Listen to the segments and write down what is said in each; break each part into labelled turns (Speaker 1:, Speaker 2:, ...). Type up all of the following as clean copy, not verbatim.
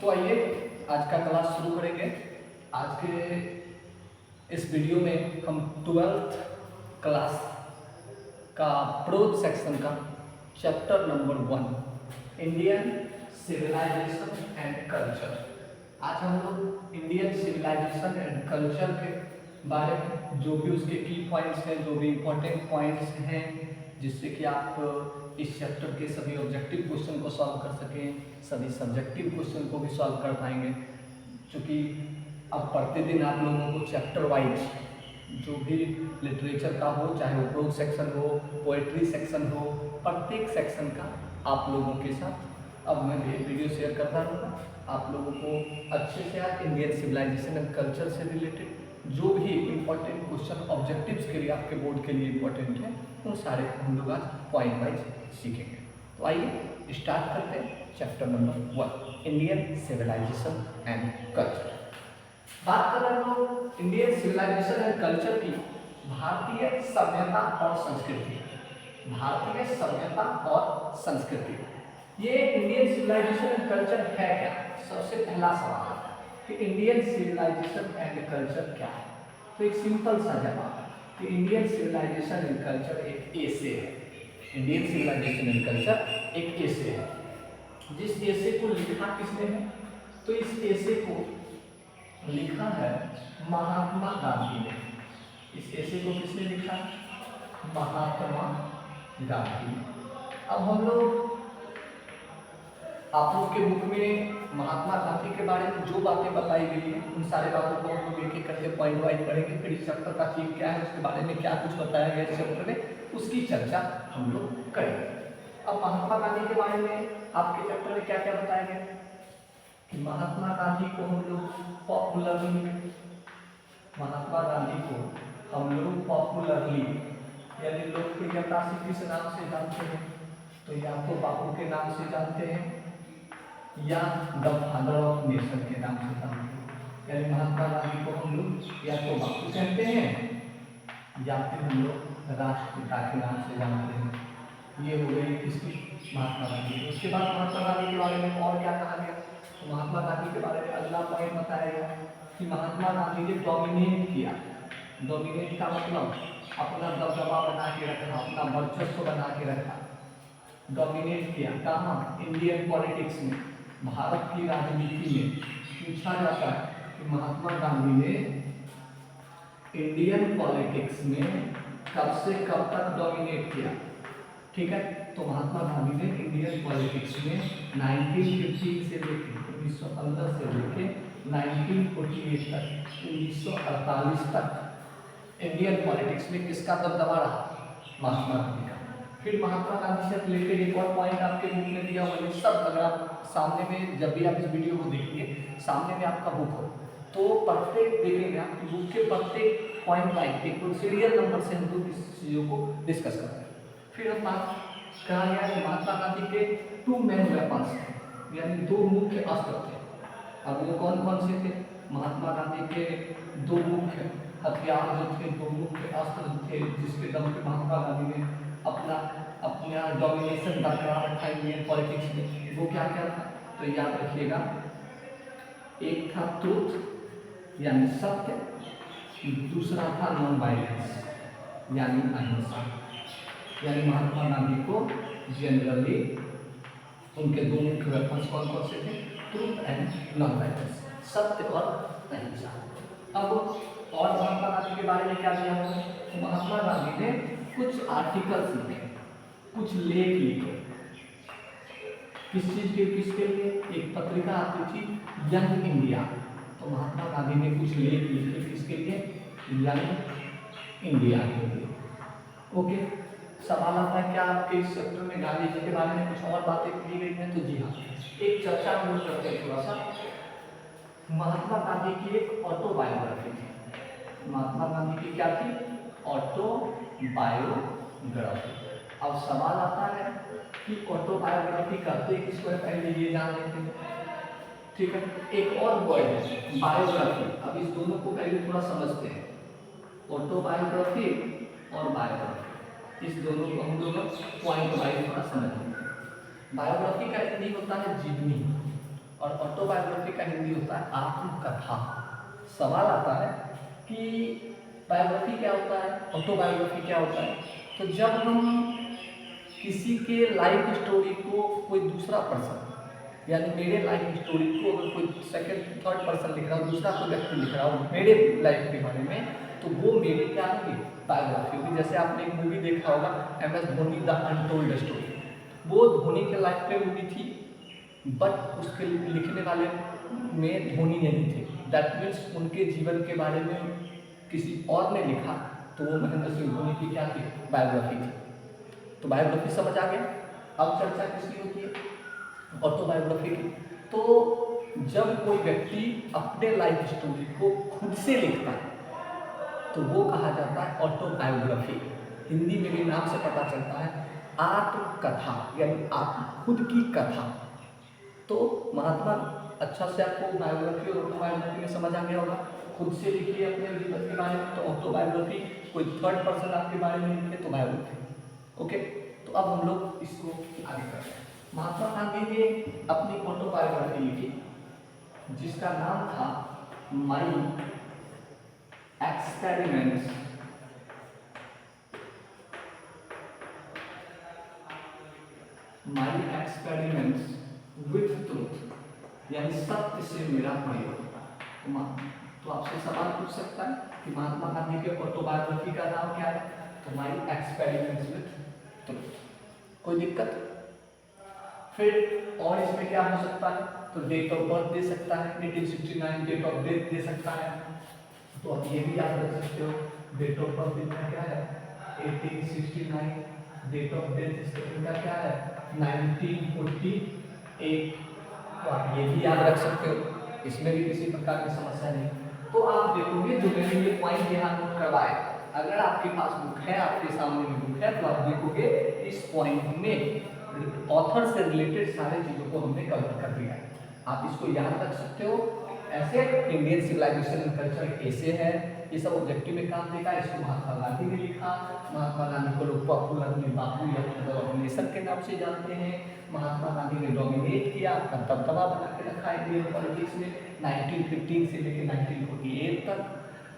Speaker 1: तो आइए आज का क्लास शुरू करेंगे। आज के इस वीडियो में हम 12th क्लास का प्रोज सेक्शन का chapter number 1 Indian civilisation and culture. आज हम लोग इंडियन सिविलाइजेशन एंड कल्चर के बारे में जो भी उसके की पॉइंट्स हैं, जो भी इम्पोर्टेंट पॉइंट्स हैं, जिससे कि आप इस चैप्टर के सभी ऑब्जेक्टिव क्वेश्चन को सॉल्व कर सकें, सभी सब्जेक्टिव क्वेश्चन को भी सॉल्व कर पाएंगे। क्योंकि अब प्रतिदिन आप लोगों को चैप्टर वाइज जो भी लिटरेचर का हो, चाहे वो प्रोज सेक्शन हो, पोएट्री सेक्शन हो, प्रत्येक सेक्शन का आप लोगों के साथ अब मैं वीडियो शेयर करता रहूँगा। आप लोगों को अच्छे से आज इंडियन सिविलाइजेशन एंड कल्चर से रिलेटेड जो भी इम्पोर्टेंट क्वेश्चन ऑब्जेक्टिव्स के लिए आपके बोर्ड के लिए इम्पोर्टेंट है, उन सारे को हम लोग आज पॉइंट वाइज सीखेंगे। तो आइए स्टार्ट करते हैं chapter number 1 Indian civilisation and culture. बात कर रहे हैं लोग इंडियन सिविलाइजेशन एंड कल्चर की, भारतीय सभ्यता और संस्कृति। भारतीय सभ्यता और संस्कृति, ये इंडियन सिविलाइजेशन एंड कल्चर है क्या? सबसे पहला सवाल है कि इंडियन सिविलाइजेशन एंड कल्चर क्या है। तो एक सिंपल सा जवाब है कि इंडियन सिविलाइजेशन एंड कल्चर एक एसे है। इंडियन सिविलाइजेशन एंड कल्चर एक एसे है। जिस एसे को लिखा किसने है? तो इस एसे को लिखा है महात्मा गांधी ने। इस एसे को किसने लिखा? महात्मा गांधी। अब हम लोग आप लोग के बुक में महात्मा गांधी के बारे में जो बातें बताई गई है, उन सारे बातों को हम लोग एक एक करके पॉइंट वाइज पढ़ेंगे। फिर इस चैप्टर का थीम क्या है, उसके बारे में क्या कुछ बताया गया इस चैप्टर में, उसकी चर्चा हम लोग करेंगे। अब महात्मा गांधी के बारे में आपके चैप्टर में क्या क्या बताया गया कि महात्मा गांधी को हम लोग पॉपुलरली, महात्मा गांधी को हम लोग पॉपुलरली यानी लोकप्रियता से किस नाम से जानते हैं? तो या तो बापू के नाम से जानते हैं या द फादर ऑफ नेशन के नाम से जानते हैं। यानी महात्मा गांधी को हम लोग या तो बापू कहते हैं या फिर हम लोग राष्ट्रपिता के नाम से जानते हैं। ये हो गई किसकी? महात्मा गांधी। उसके बाद महात्मा गांधी के बारे में और क्या कहा गया? तो महात्मा गांधी के बारे में अगला पॉइंट बताया गया कि महात्मा गांधी ने डोमिनेट किया। डोमिनेट का मतलब अपना दबदबा बना के रखा, अपना वर्चस्व बना के रखा। डोमिनेट किया कहाँ? इंडियन पॉलिटिक्स में, भारत की राजनीति में। पूछा जाता है कि महात्मा गांधी ने इंडियन पॉलिटिक्स में कब से कब तक डोमिनेट किया। ठीक है, तो महात्मा गांधी ने इंडियन पॉलिटिक्स में 1950 से लेकर 1915 से लेकर 1948 तक 1948 तक इंडियन पॉलिटिक्स में किसका दबदबा रहा? महात्मा गांधी का। फिर महात्मा गांधी से रिलेटेड एक और पॉइंट आपके बुक में दिया हुआ है। सब अगर आप सामने में, जब भी आप इस वीडियो को देखिए, सामने में आपका बुक हो तो प्रत्येक देखेंगे आपकी बुक के प्रत्येक पॉइंट वाइज एक सीरियल नंबर से हम लोग इस चीज़ों को डिस्कस करते हैं। फिर हम बात कहा गया कि महात्मा गांधी के 2 मेन वेपन्स थे, यानी 2 मुख्य अस्त्र थे। अब वो कौन कौन से थे? महात्मा गांधी के 2 मुख्य हथियार जो थे, 2 मुख्य अस्त्र थे, जिसके दम पे महात्मा गांधी ने अपना डोमिनेशन बरकरार रखा इंडियन पॉलिटिक्स में। वो क्या क्या था? तो याद रखिएगा, एक था ट्रूथ यानी सत्य, दूसरा था नॉन वायलेंस यानी अहिंसा। यानी महात्मा गांधी को जनरली उनके 2 मुख्य वेपन्स कौन कौन से थे? ट्रूथ एंड नॉन वायलेंस, सत्य और अहिंसा। अब और महात्मा गांधी के बारे में क्या दिया हुआ है? तो महात्मा गांधी ने कुछ आर्टिकल्स लिखे, कुछ लेख लिखे। किस चीज के, किसके लिए? एक पत्रिका आती थी यंग इंडिया, तो महात्मा गांधी ने कुछ लेख लिखे किसके लिए? यंग इंडिया के लिए। ओके, सवाल आता है क्या आपके इस चैप्टर में गांधी जी के बारे में कुछ और बातें की गई हैं? तो जी हाँ, एक चर्चा हम लोग करते हैं थोड़ा सा। महात्मा गांधी की एक ऑटोबायोग्राफी थी। महात्मा गांधी की क्या थी? ऑटोबायोग्राफी। अब सवाल आता है कि ऑटोबायोग्राफी करते किसको है, पहले ये जान लेते हैं। ठीक है, एक और वर्ड है बायोग्राफी। अब इस दोनों को पहले थोड़ा समझते हैं, ऑटोबायोग्राफी और बायोग्राफी, इस दोनों को हम लोग पॉइंट वाइज थोड़ा समझेंगे। बायोग्राफी का हिंदी होता है जीवनी, और ऑटोबायोग्राफी का हिंदी होता है आत्मकथा। सवाल आता है कि बायोग्राफी क्या होता है, ऑटोबायोग्राफी क्या होता है। तो जब हम किसी के लाइफ स्टोरी को कोई दूसरा पर्सन, यानी मेरे लाइफ स्टोरी को अगर कोई सेकंड थर्ड पर्सन लिख रहा हो, दूसरा कोई व्यक्ति लिख रहा हो मेरे लाइफ के बारे में, तो वो मेरी क्या होगी, बायोग्राफी होगी। जैसे आपने एक मूवी देखा होगा MS Dhoni the untold story, वो धोनी के लाइफ पे मूवी थी, बट उसके लिखने वाले में धोनी नहीं थे। दैट मीन्स उनके जीवन के बारे में किसी और ने लिखा, तो वो महेंद्र सिंह धोनी की क्या थी, बायोग्राफी थी। तो बायोग्राफी समझ आ गया। अब चर्चा किसकी होती है, ऑटोबायोग्राफी की। तो जब कोई व्यक्ति अपने लाइफ स्टोरी को खुद से लिखता है तो वो कहा जाता है ऑटोबायोग्राफी। हिंदी में भी नाम से पता चलता है आत्मकथा, यानी आप खुद की कथा। तो महात्मा अच्छा से आपको बायोग्राफी और ऑटोबायोग्राफी में समझ आ गया होगा। खुद से लिखिए अपने जीवन के बारे में तो ऑटोबायोग्राफी, कोई थर्ड पर्सन आपके बारे में लिखे तो बायोग्राफी। ओके, तो अब हम लोग इसको आगे करते हैं। महात्मा गांधी ने अपनी ऑटोबायोग्राफी लिखी जिसका नाम था माई एक्सपेरिमेंट्स विथ ट्रूथ, यानी सत्य से मेरा प्रयोग। तो आपसे सवाल पूछ सकता है कि महात्मा गांधी के ऑटोबायोग्राफी का नाम क्या है, तो माई एक्सपेरिमेंट्स विथ ट्रूथ। कोई दिक्कत? फिर और इसमें क्या हो सकता है, तो डेट ऑफ बर्थ दे सकता है 1869, डेट ऑफ डेथ दे सकता है। तो आप ये भी याद रख सकते हो, डेट ऑफ बर्थ इनका क्या है 1869, डेट ऑफ डेथ इनका क्या है 1948। तो आप ये भी याद रख सकते हो, इसमें भी किसी प्रकार की समस्या नहीं। तो आप देखोगे जो मैंने ये पॉइंट यहाँ नोट करवाए, अगर आपके पास बुक है, आपके सामने में बुक है, तो आप देखोगे इस पॉइंट में ऑथर से रिलेटेड सारे चीजों को हमने कवर कर दिया है। आप इसको याद रख सकते हो। ऐसे इंडियन सिविलाइजेशन एंड कल्चर ऐसे है, ये सब ऑब्जेक्टिव में काम देगा। इसको महात्मा गांधी ने लिखा। महात्मा गांधी को लोग पॉपुलर में बापू या नेशन के नाम से जानते हैं। महात्मा गांधी ने डोमिनेट किया, अपना दबदबा बना के रखा इंडियन पॉलिटिक्स में 1915 से लेकर 1948 तक।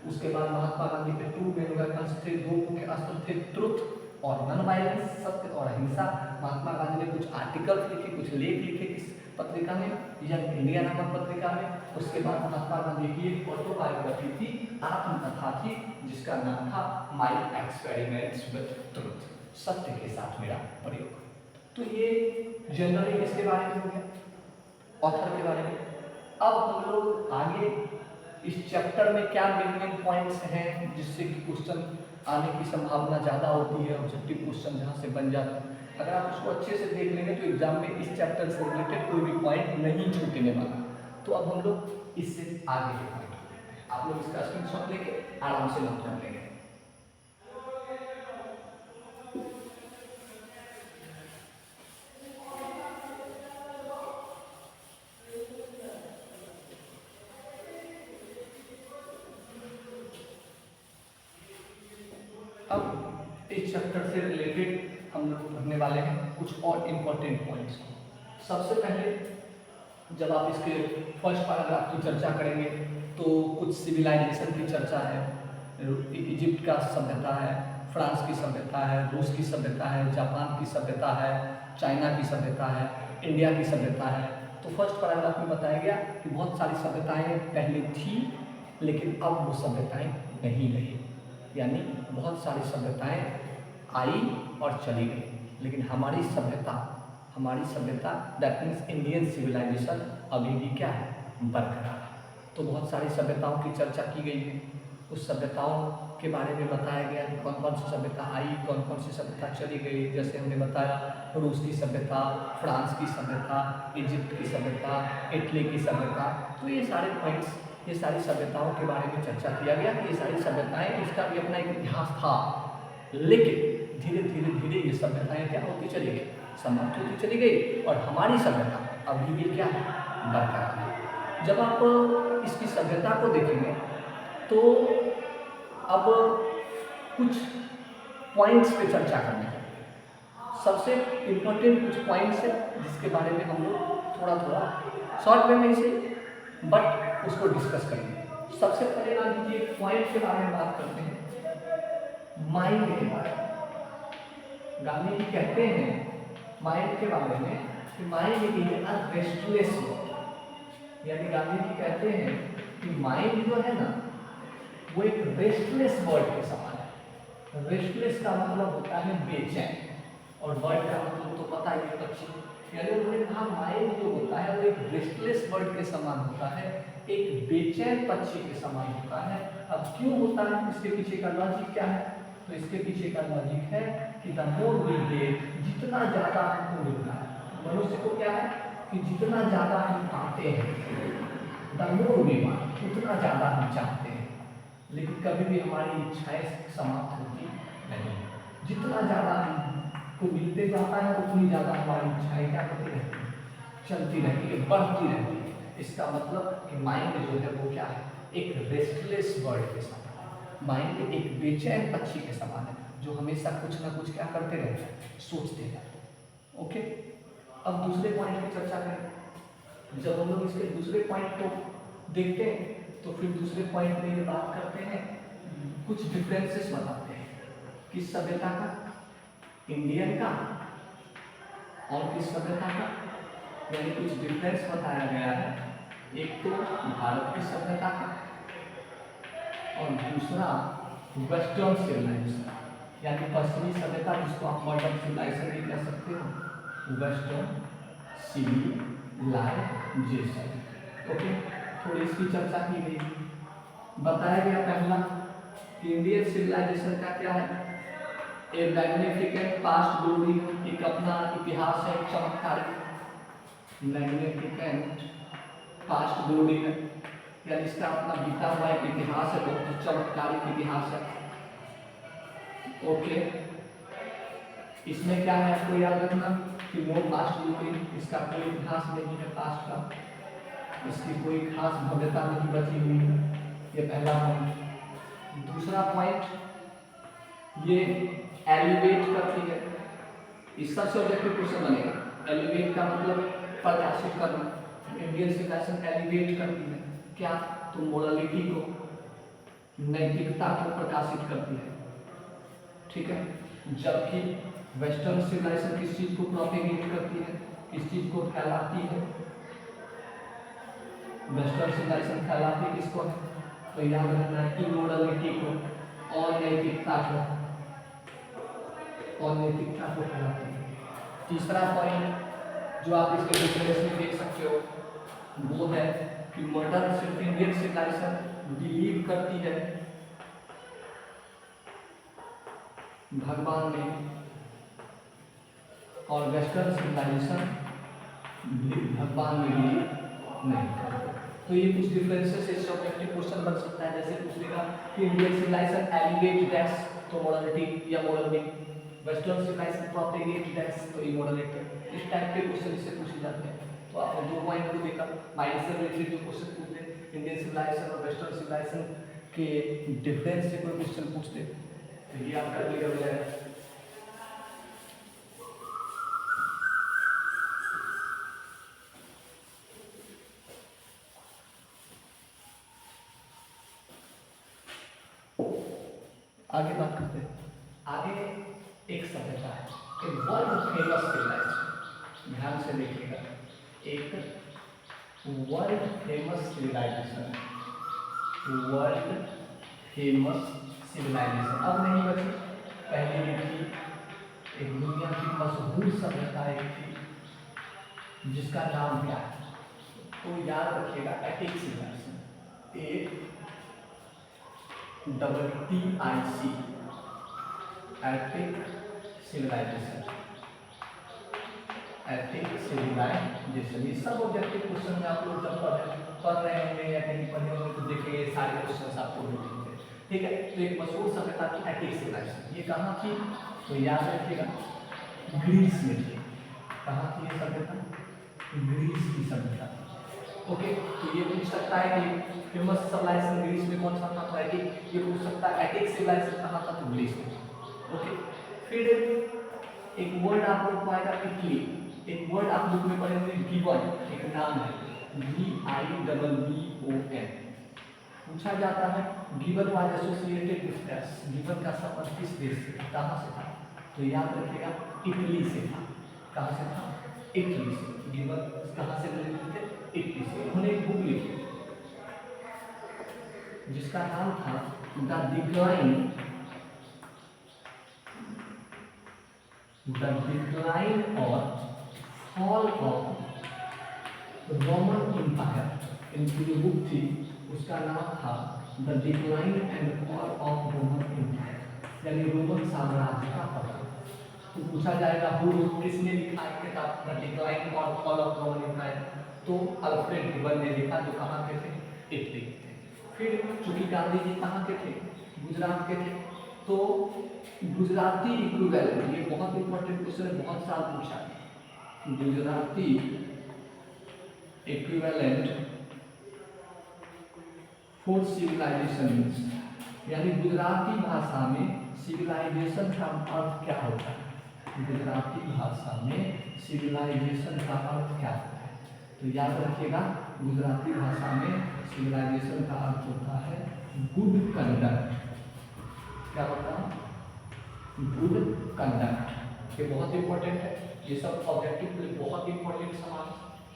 Speaker 1: उसके बाद महात्मा गांधी के टू मेन वेपन्स थे, दो मुख्य अस्त्र थे, ट्रुथ और नॉन वायलेंस, सत्य और अहिंसा। महात्मा गांधी ने कुछ आर्टिकल्स लिखे, कुछ लेख लिखे इस पत्रिका में, यंग इंडिया नामक पत्रिका में। उसके बाद महात्मा गांधी की एक ऑटोबायोग्राफी थी, आत्मकथा थी, जिसका नाम था माई एक्सपेरिमेंट्स विद ट्रुथ, सत्य के साथ मेरा प्रयोग। तो ये जनरली किसके बारे में हो गया, ऑथर के बारे में। अब हम लोग आगे इस चैप्टर में क्या मेन मेन पॉइंट्स हैं जिससे कि क्वेश्चन आने की संभावना ज़्यादा होती है, ऑब्जेक्टिव क्वेश्चन जहाँ से बन जाता है। अगर आप उसको अच्छे से देख लेंगे तो एग्जाम में इस चैप्टर से रिलेटेड कोई भी पॉइंट नहीं छूटने वाला। तो अब हम लोग इससे आगे के पॉइंट, आप लोग इसका स्क्रीनशॉट लेके आराम से नोट कर लेंगे। अब इस चैप्टर से रिलेटेड हम लोग पढ़ने वाले हैं कुछ और इम्पोर्टेंट पॉइंट्स। सबसे पहले जब आप इसके फर्स्ट पैराग्राफ की चर्चा करेंगे तो कुछ सिविलाइजेशन की चर्चा है। इजिप्ट का सभ्यता है, फ्रांस की सभ्यता है, रूस की सभ्यता है, जापान की सभ्यता है, चाइना की सभ्यता है, इंडिया की सभ्यता है। तो फर्स्ट पैराग्राफ में बताया गया कि बहुत सारी सभ्यताएँ पहले थी लेकिन अब वो सभ्यताएँ नहीं रही, यानी बहुत सारी सभ्यताएँ आई और चली गई, लेकिन हमारी सभ्यता दैट मीन्स इंडियन सिविलाइजेशन अभी भी क्या है, बरकरार है। तो बहुत सारी सभ्यताओं की चर्चा की गई है, उस सभ्यताओं के बारे में बताया गया कि कौन कौन सी सभ्यता आई, कौन कौन सी सभ्यता चली गई। जैसे हमने बताया रूस की सभ्यता, फ्रांस की सभ्यता, इजिप्ट की सभ्यता, इटली की सभ्यता। तो ये सारे पॉइंट्स, ये सारी सभ्यताओं के बारे में चर्चा किया गया कि ये सारी सभ्यताएँ, इसका भी अपना एक इतिहास था, लेकिन धीरे धीरे ये सभ्यताएँ क्या होती चली गई, समाप्त होती चली गई, और हमारी सभ्यता अभी भी क्या है, बरकरार है। जब आप इसकी सभ्यता को देखेंगे तो अब कुछ पॉइंट्स पे चर्चा करने हैं। सबसे इम्पोर्टेंट कुछ पॉइंट्स है जिसके बारे में हम लोग थोड़ा थोड़ा शॉर्ट वे में ही सही, बट उसको डिस्कस करेंगे। सबसे पहले मान लीजिए एक पॉइंट के बारे में बात करते हैं, माइंड के बारे में। गांधी जी कहते हैं माइंड के बारे में कि माइंड इज अ रेस्टलेस, यानी गांधी जी कहते हैं कि माइंड जो है ना वो एक रेस्टलेस वर्ड के समान है। रेस्टलेस का मतलब होता है बेचैन, और वर्ड का मतलब तो पता ही है पक्षी, यानी उन्होंने कहा माइंड जो होता है वो एक रेस्टलेस वर्ड के समान होता है, एक बेचैन पक्षी के समान होता है। अब क्यों होता है, इसके पीछे का लॉजिक क्या है? तो इसके पीछे का लॉजिक है कि द मोर वी गेट, जितना ज़्यादा हमको मिलता है, मनुष्य को क्या है कि जितना ज़्यादा हम पाते हैं, द मोर वी वांट, उतना ज़्यादा हम चाहते हैं, लेकिन कभी भी हमारी इच्छाएं समाप्त होती नहीं। जितना ज़्यादा हमको मिलते जाता है उतनी ज़्यादा हमारी इच्छाएं क्या करती रहती है, चलती रहती है, बढ़ती रहती है। इसका मतलब कि माइंड जो है वो क्या है, एक रेस्टलेस बर्ड के समान है। माइंड एक बेचैन पक्षी के समान है जो हमेशा कुछ ना कुछ क्या करते रहते हैं, सोचते रहते हैं। ओके, अब दूसरे पॉइंट की चर्चा करें। जब हम लोग इसके दूसरे पॉइंट को देखते हैं तो फिर दूसरे पॉइंट में ये बात करते हैं, कुछ डिफरेंसेस बताते हैं, किस सभ्यता का, इंडियन का, और किस सभ्यता का, यानी कुछ डिफरेंस बताया गया है। एक तो भारत की सभ्यता का और दूसरा वेस्टर्न सिविलाइजेशन, यानी पश्चिमी सभ्यता, जिसको आप मॉडर्न सिविलाइजेशन भी कह सकते हो, वेस्टर्न सिविलाइजेशन। ओके, थोड़ी इसकी चर्चा की गई। बताया गया पहला कि इंडियन सिविलाइजेशन का क्या है, ए मैग्निफिकेंट पास्ट ग्लोरी, एक अपना इतिहास है, चमत्कारी, मैग्निफिकेंट पास्ट ग्लोरी है, यानी इसका अपना बीता हुआ एक इतिहास है, बहुत चमत्कारी इतिहास है। ओके, इसमें क्या है आपको याद रखना कि नो पास्ट ग्लोरी, इसका कोई इतिहास नहीं है पास्ट का, इसकी कोई खास भव्यता नहीं बची हुई है, ये पहला पॉइंट। दूसरा पॉइंट, ये एलिवेट करती है, इसका सब्जेक्टिव क्वेश्चन बनेगा। एलिवेट का मतलब प्रकाशित करना, इंडियन सिविलाइजेशन एलिवेट करती है क्या, तो मोरालिटी को, नैतिकता को प्रकाशित करती है, ठीक है। जबकि वेस्टर्न सिविलाइजेशन किस चीज को प्रोपेगेट करती है, किस चीज को फैलाती है, वेस्टर्न सिविलाइजेशन फैलाती किसको है, तो याद रखना है इमोरलिटी को और नैतिकता को, और नैतिकता को फैलाती है। तीसरा पॉइंट जो आप इसके डिफरेंस में देख सकते हो वो है कि मॉडर्न इंडियन सिविलाइजेशन बिलीव करती है भगवान में, और वेस्टर्न सिविलाइजेशन भगवान में बिलीव नहीं करती। तो ये कुछ डिफरेंसेस इस सब्जेक्टिव क्वेश्चन बन सकता है, जैसे पूछेगा कि इंडियन सिविलाइजेशन एलिवेट दैट्स, तो मोरालिटी या मोरल में, वेस्टर्न सिविलाइजेशन प्रोपेगेट दैट्स, तो इमोरलिटी। इस टाइप के क्वेश्चन इससे पूछे जाते हैं। तो आपने दो पॉइंट को देखा, माइंड से रिलेटेड जो क्वेश्चन पूछते हैं, इंडियन सिविलाइजेशन और वेस्टर्न सिविलाइजेशन के डिफरेंस से कोई क्वेश्चन पूछते हैं, तो ये आपका क्लियर हो जाएगा। आगे बात करते हैं। आगे एक सभ्यता है, एक वर्ल्ड फेमस सिविलाइजेशन, ध्यान से देखिएगा, एक world famous civilisation, world famous civilisation अब नहीं बची, पहले भी थी, एक दुनिया की मशहूर सभ्यता एक थी जिसका नाम क्या है, तो याद रखिएगा एटिक सिविलाइजेशन, एक WTIC, Attic civilisation, Attic civilisation. ये सब ऑब्जेक्टिव क्वेश्चन में आप लोग जब पढ़ रहे होंगे या कहीं पढ़े होंगे तो देखेंगे सारे क्वेश्चन आपको मिलेंगे, ठीक है। तो एक मशहूर सभ्यता थी एटिक सिविलाइजेशन, ये कहाँ थी, तो याद रखिएगा ग्रीस में थी। कहाँ थी ये सभ्यता, ग्रीस की सभ्यता। ओके, तो ये पूछ सकता है कि फेमस सिविलाइजेशन ग्रीस में कौन सा था, तो एटिक। ये पूछ सकता है एटिक सिविलाइजेशन कहाँ था, तो ग्रीस में। ओके, फिर एक वर्ड आप लोग को आएगा इटली, एक वर्ड आप बुक में पढ़े होंगे गिवन, एक नाम है GIBBON। पूछा जाता है गिवन वाज एसोसिएटेड विद देश, गिवन का संबंध किस देश से, कहाँ से था? तो याद रखिएगा इटली से था। कहाँ से था? इटली से। गिवन कहाँ से रिलेटेड थे? इटली से। उन्होंने एक बुक लिखी जिसका नाम था द डिक्लाइन और फॉल ऑफ रोमन एम्पायर। इनकी जो बुक थी उसका नाम था the decline and fall of Roman Empire, यानी रोमन साम्राज्य का पतन। तो पूछा जाएगा किसने लिखा है किताब द डिक्लाइन और फॉल ऑफ रोमन एम्पायर? तो अल्फ्रेड गिबन ने लिखा, जो कहाँ के थे? इटली के थे। फिर चूंकि गांधी जी कहाँ के थे? गुजरात के थे, तो गुजराती इक्विवेलेंट, ये बहुत इंपॉर्टेंट क्वेश्चन है, बहुत साल पूछा है। गुजराती इक्विवेलेंट फॉर सिविलाइजेशन, यानी गुजराती भाषा में सिविलाइजेशन का अर्थ क्या होता है? गुजराती भाषा में सिविलाइजेशन का अर्थ क्या होता है? तो याद रखिएगा, गुजराती भाषा में सिविलाइजेशन का अर्थ होता है गुड कंडक्ट। क्या होता है? Good conduct. ये बहुत इंपॉर्टेंट है, ये सब ऑब्जेक्टिव के लिए बहुत इंपॉर्टेंट सवाल,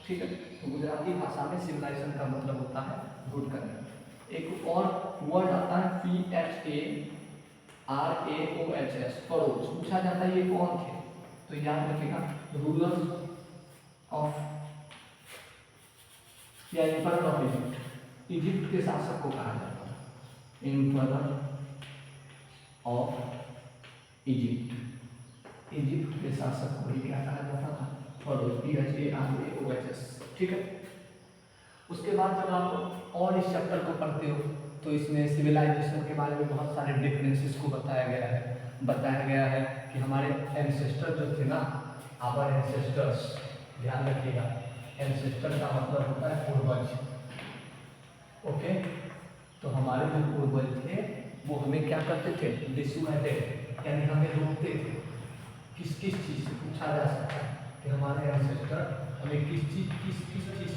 Speaker 1: ठीक है। तो गुजराती भाषा में सिविलाइजेशन का मतलब होता है गुड कंडक्ट। एक और वर्ड आता है PHARAOHS, फरोज। पूछा जाता है ये कौन थे? तो याद रखिएगा रूलर्स ऑफ या एम्परर ऑफ इजिप्ट। इजिप्ट के शासक को कहा जाता है एम्परर ऑफ इजिप्ट। इजिप्ट के शासक को ही क्या कहा जाता था? फरोज, PHARAOHS, ठीक है। उसके बाद जब आप और इस चैप्टर को पढ़ते हो तो इसमें सिविलाइजेशन के बारे में बहुत सारे डिफरेंसेस को बताया गया है। बताया गया है कि हमारे एंसेस्टर जो थे ना, आवर एंसेस्टर्स, ध्यान रखिएगा, एंसेस्टर का मतलब होता है पूर्वज, ओके। तो हमारे जो पूर्वज थे वो हमें क्या करते थे? डिसुएडेड, यानी हमें रोकते थे। किस किस चीज़ से? पूछा जा सकता है कि हमारे एंसेस्टर हमें किस चीज़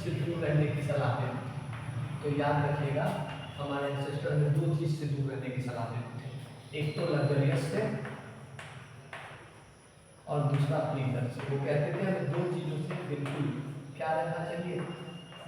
Speaker 1: से दूर रहने की सलाह देते थे? तो याद रखिएगा, हमारे एंसेस्टर में दो चीज़ से दूर रहने की सलाह देते थे, एक तो लग्जरियस से और दूसरा प्लीजर से। वो कहते थे हमें दो चीज़ों से बिल्कुल क्या रहना चाहिए?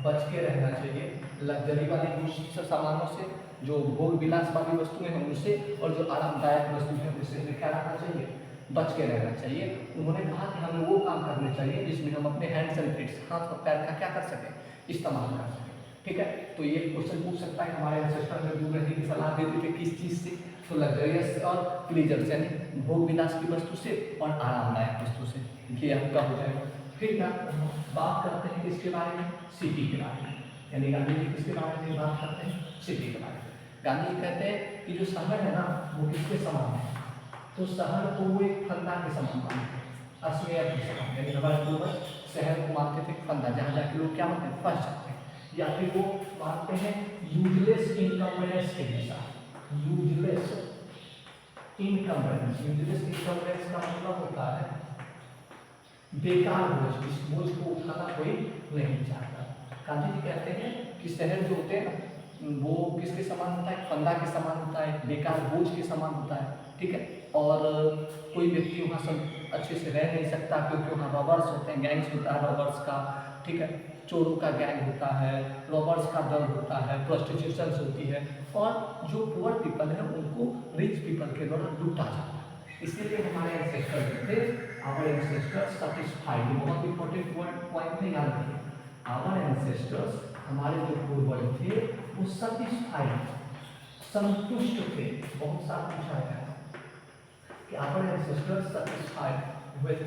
Speaker 1: बच के रहना चाहिए। लग्जरी वाली दूसरी सामानों से, जो भोग विलास वाली वस्तुएं हैं उनसे, और जो आरामदायक वस्तु है उससे हमें क्या रहना चाहिए? बच के रहना चाहिए। उन्होंने कहा कि हमें वो काम करने चाहिए जिसमें हम अपने हैंड्स एंड फीट्स, हाथ और पैर का क्या कर सकें? इस्तेमाल कर सकें, ठीक है। तो ये क्वेश्चन पूछ सकता है हमारे एंसेस्टर में दूर रहने की सलाह देते थे किस चीज़ से? तो लग्जरियस और प्लीजर, यानी भोग विलास की वस्तु से और आरामदायक वस्तु से। ये आपका हो जाएगा। फिर क्या बात करते हैं किसके बारे में? सिटी के बारे में। यानी गांधी जी किसके बारे में बात करते हैं? सिटी के बारे में। गांधी जी कहते हैं कि जो शहर है ना वो किसके समान है? तो शहर को वो एक फंदा के समान मानते हैं, अस्मेय के समान। यानी हमारे पूर्वज शहर को मानते थे फंदा, जहाँ जाके लोग क्या होते हैं? फंस जाते हैं। या फिर वो मानते हैं यूजलेस इनकम्बरेंस के जैसा। यूजलेस इनकम्बरेंस, यूजलेस इनकम्बरेंस का मतलब होता है बेकार बोझ, इस बोझ को उठाना कोई नहीं चाहता। गांधी जी कहते हैं कि शहर जो होते हैं ना वो किसके समान होता है? फंदा के समान होता है, बेकार बोझ के समान होता है, ठीक है। और कोई व्यक्ति वहाँ सब अच्छे से रह नहीं सकता क्योंकि वहाँ रॉबर्स होते हैं, गैंग्स होता है रॉबर्स का, ठीक है। चोरों का गैंग होता है, रॉबर्स का दल होता है, प्रोस्टिट्यूशंस होती है, और जो पुअर पीपल है उनको रिच पीपल के द्वारा लूटा जाता है। इसीलिए हमारे एंसेस्टर जो थे, आवर एंसेस्टर्स सैटिस्फाइड, बहुत इंपॉर्टेंट पॉइंट है, याद रखिए। आवर एंसेस्टर्स, हमारे जो पूर्वज थे वो सैटिस्फाइड, संतुष्ट थे। बहुत सारा पूछा गया है कि आवर एंसेस्टर्स सैटिस्फाइड विद,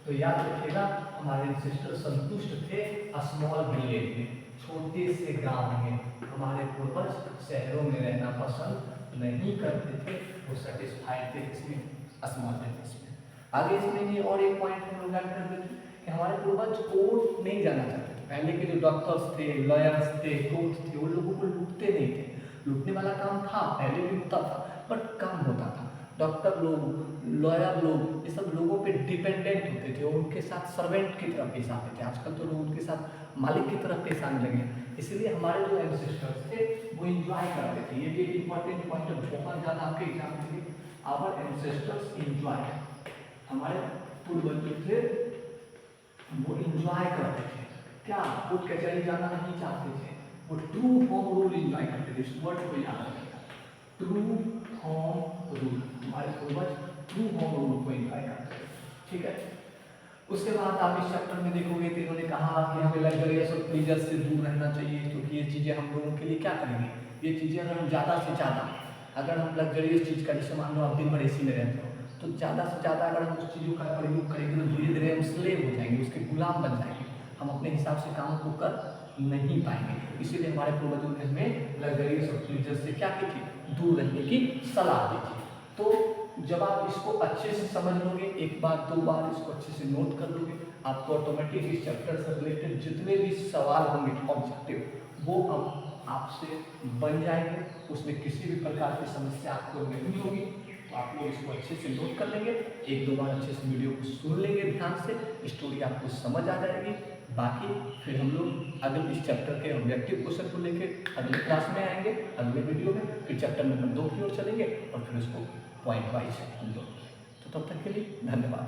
Speaker 1: तो याद रखिएगा हमारे एंसेस्टर संतुष्ट थे स्मॉल विलेज में, छोटे से गांव में। हमारे पूर्वज शहरों में रहना पसंद नहीं करते थे, वो सैटिस्फाइड थे इसमें, स्मॉल विलेज में। आगे इसमें ये और एक पॉइंट हम लोग ऐड कर देते हैं कि हमारे पूर्वज कोर्ट नहीं जाना चाहते थे। पहले के जो डॉक्टर्स थे, लॉयर्स थे, कोर्ट थे, वो लोगों को लूटते नहीं थे। लूटने वाला काम था, पहले भी होता था, बट कम होता था। डॉक्टर लोग, लॉयर लोग, ये सब लोगों पे डिपेंडेंट होते थे और उनके साथ सर्वेंट की तरह पेश आते थे। आजकल तो लोग उनके साथ मालिक की तरह पेश आने लगे हैं। इसलिए हमारे जो एंसेस्टर्स थे वो इंजॉय करते थे। ये भी एक इंपॉर्टेंट पॉइंट है, बहुत ज़्यादा आपके एग्जाम के लिए। आवर एंसेस्टर्स इंजॉय, हमारे पूर्वज जो थे वो इंजॉय करते थे। क्या वो कचहरी जाना नहीं चाहते थे, वो ट्रू होम रूल इंजॉय करते थे। इस वर्ड को याद रखिएगा, ट्रू होम रूल। हमारे पूर्वज ट्रू होम रूल को इंजॉय करते थे, ठीक है। उसके बाद आप इस चैप्टर में देखोगे कि इन्होंने कहा कि हमें लग्जरियस और प्लीजर से दूर रहना चाहिए, क्योंकि ये चीज़ें हम लोगों के लिए क्या करेंगे, ये चीज़ें अगर हम ज़्यादा से ज़्यादा, अगर हम लग्जरियस चीज़ का, जैसे मान लो आप दिन भर एसी में रहते हो, तो ज़्यादा से ज़्यादा अगर हम उस चीज़ों का प्रयोग करेंगे तो धीरे धीरे हम स्लेव हो जाएंगे, उसके गुलाम बन जाएंगे, हम अपने हिसाब से काम को कर नहीं पाएंगे। इसीलिए हमारे पूर्वजों ने हमें लग्जरियस और प्लीजर से क्या की थी, दूर रहने की सलाह दी थी। तो जब आप इसको अच्छे से समझ लोगे, एक बार दो बार इसको अच्छे से नोट कर लोगे, आपको ऑटोमेटिक इस चैप्टर से रिलेटेड जितने भी सवाल होंगे ऑब्जेक्टिव वो अब आपसे बन जाएंगे, उसमें किसी भी प्रकार की समस्या आपको नहीं होगी। तो आप लोग इसको अच्छे से नोट कर लेंगे, एक दो बार अच्छे से वीडियो को सुन लेंगे ध्यान से, स्टोरी आपको समझ आ जाएगी। बाकी फिर हम लोग अगले इस चैप्टर के ऑब्जेक्टिव क्वेश्चन को लेकर अगले क्लास में आएंगे, अगले वीडियो में, फिर चैप्टर नंबर 2 की ओर चलेंगे और फिर उसको पॉइंट वाइज हम लोग। तो तब तक के लिए धन्यवाद।